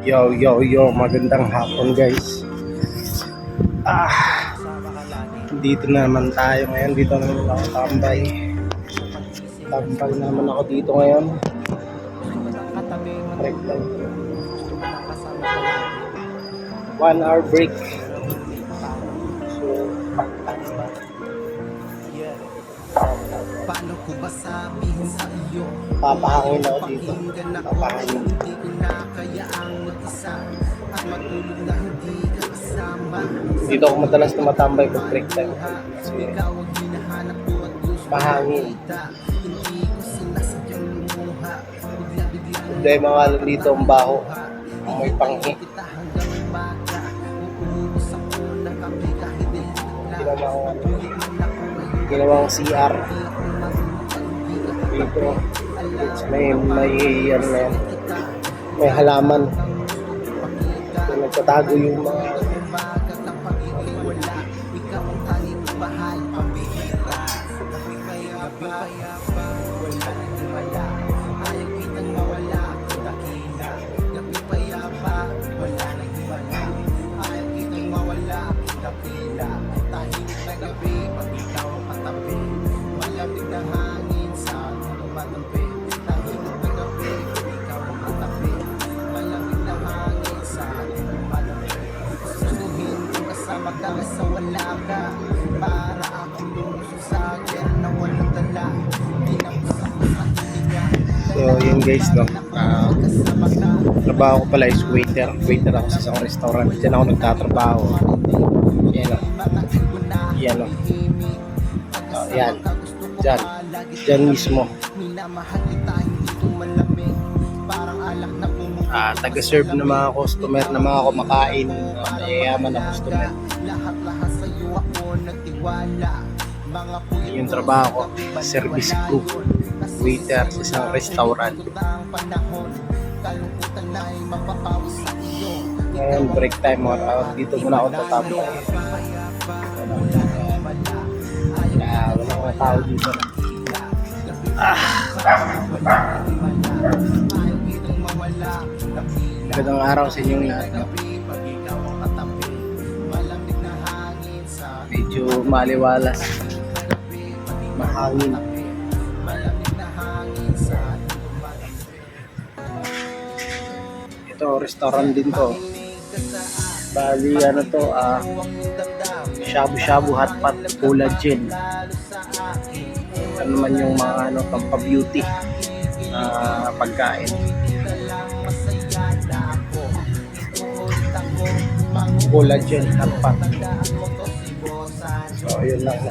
Yo, yo, yo, magandang hapon guys. Dito naman tayo ngayon. Dito naman ako tambay. Tambay naman ako dito ngayon. Break time. 1 hour break. Paano ko ba sabihin sa iyo? Papahangin ako dito. Papahangin. Hindi ko na kaya ang mag-isa at matulog na hindi ka kasama. Dito ako madalas na matambay pag break time. Kasi Ikaw ang hinahanap ko at gusto mahangin. hindi ko sinasadyang lumuha. Bigla-bigla Dahil mga alam dito ang baho. May panghi. kita hanggang umaga. Uubos ako ng kape kahit Ginawang CR. Dito. May ano na yan. May halaman. Nagtatago yung mga sa wala ka para akong lumusok sa akin na walang dala. So yun guys no, trabaho ko pala is waiter ako sa isang restaurant. Diyan ako nagtatrabaho. Yan o. Yan o. Yan. Diyan mismo. Taga-serve ng mga customer, ng mga kumakain, mayayaman na customer. Yung trabaho ko, service crew, waiter sa isang restaurant. Ngayon break time mo, dito muna ako tatambay. Wala mga tao dito. Magandang araw sa inyong lahat. Medyo maliwalas, mahangin. Ito restaurant din to. Bali ano to, shabu-shabu hotpot collagen. Ano man yung mga ano pampa-beauty pagkain. Collagen hotpot. So yun lang.